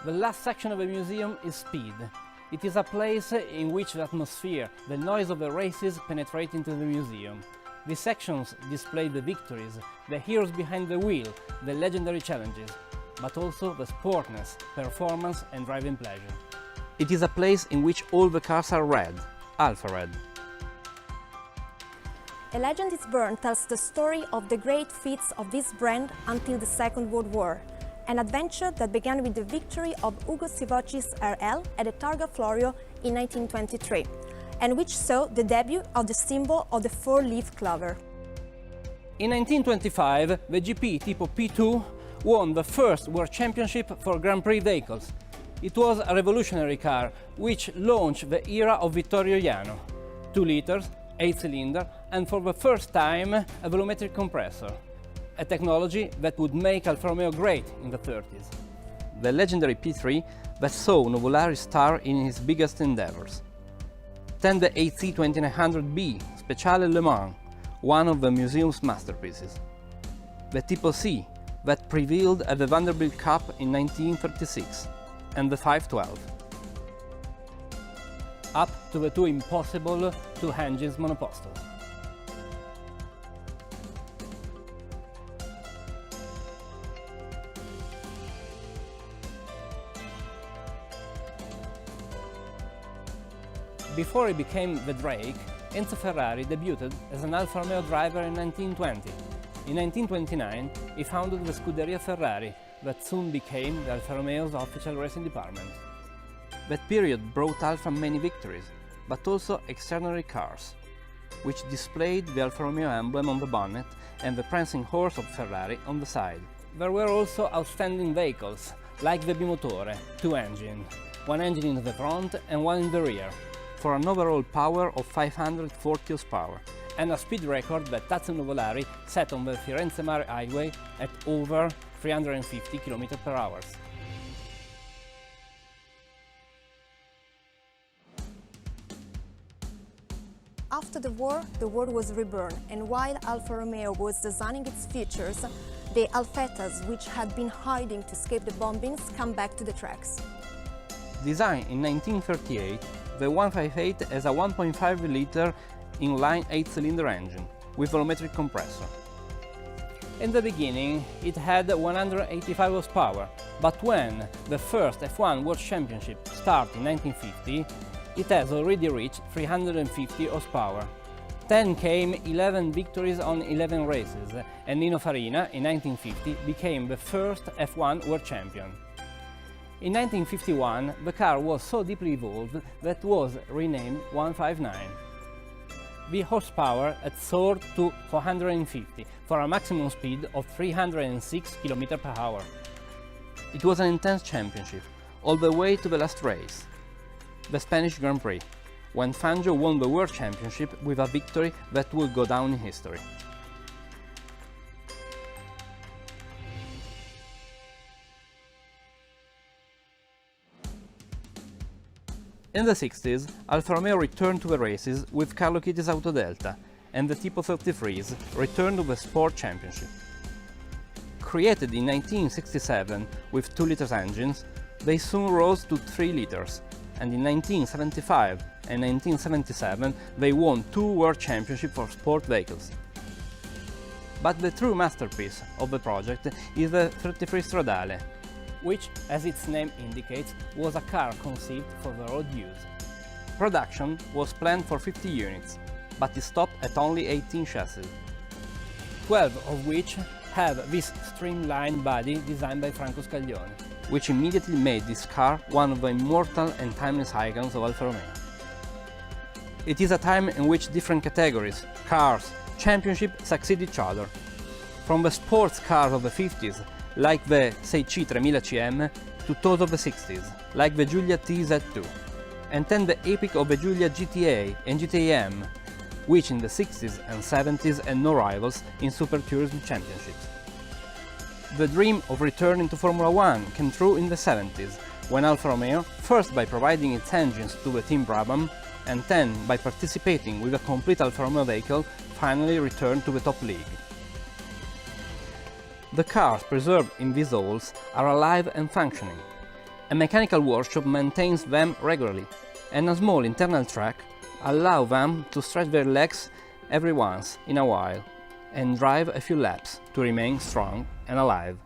The last section of the museum is speed. It is a place in which the atmosphere, the noise of the races penetrate into the museum. These sections display the victories, the heroes behind the wheel, the legendary challenges, but also the sportness, performance and driving pleasure. It is a place in which all the cars are red, Alfa Red. A Legend is Born tells the story of the great feats of this brand until the Second World War, an adventure that began with the victory of Ugo Sivocci's RL at the Targa Florio in 1923, and which saw the debut of the symbol of the four-leaf clover. In 1925, the GP Tipo P2 won the first World Championship for Grand Prix vehicles. It was a revolutionary car, which launched the era of Vittorio Iano. 2 liters, 8-cylinder, and for the first time a volumetric compressor, a technology that would make Alfa Romeo great in the 30s. The legendary P3 that saw Nuvolari star in his biggest endeavors. Then the AC 2900B Speciale Le Mans, one of the museum's masterpieces. The Tipo C that prevailed at the Vanderbilt Cup in 1936, and the 512. Up to the two impossible two-engines monoposto. Before he became the Drake, Enzo Ferrari debuted as an Alfa Romeo driver in 1920. In 1929, he founded the Scuderia Ferrari, that soon became the Alfa Romeo's official racing department. That period brought Alfa many victories, but also extraordinary cars, which displayed the Alfa Romeo emblem on the bonnet and the prancing horse of Ferrari on the side. There were also outstanding vehicles, like the Bimotore, 2-engine, 1 engine in the front and 1 in the rear, for an overall power of 540 horsepower, and a speed record that Tazio Nuvolari set on the Firenze-Mare highway at over 350 km/h. After the war, the world was reborn, and while Alfa Romeo was designing its futures, the Alfettas, which had been hiding to escape the bombings, come back to the tracks. Designed in 1938, the 158 has a 1.5-liter inline 8-cylinder engine with volumetric compressor. In the beginning, it had 185 horsepower, but when the first F1 World Championship started in 1950, it has already reached 350 horsepower. Then came 11 victories on 11 races, and Nino Farina, in 1950, became the first F1 World Champion. In 1951, the car was so deeply evolved that was renamed 159. The horsepower had soared to 450 for a maximum speed of 306 km/h. It was an intense championship, all the way to the last race, the Spanish Grand Prix, when Fangio won the World Championship with a victory that would go down in history. In the 60s, Alfa Romeo returned to the races with Carlo Chiti's Auto Delta, and the Tipo 33s returned to the Sport Championship. Created in 1967 with 2-liter engines, they soon rose to 3 liters, and in 1975 and 1977 they won 2 World Championships for sport vehicles. But the true masterpiece of the project is the 33 Stradale, which, as its name indicates, was a car conceived for the road use. Production was planned for 50 units, but it stopped at only 18 chassis, 12 of which have this streamlined body designed by Franco Scaglione, which immediately made this car one of the immortal and timeless icons of Alfa Romeo. It is a time in which different categories, cars, championships succeed each other. From the sports cars of the 50s, like the 6C 3000 CM, to those of the 60s, like the Giulia TZ2, and then the epic of the Giulia GTA and GTA-M, which in the 60s and 70s had no rivals in Super Tourism Championships. The dream of returning to Formula 1 came true in the 70s, when Alfa Romeo, first by providing its engines to the Team Brabham, and then by participating with a complete Alfa Romeo vehicle, finally returned to the top league. The cars preserved in these halls are alive and functioning. A mechanical workshop maintains them regularly, and a small internal track allows them to stretch their legs every once in a while and drive a few laps to remain strong and alive.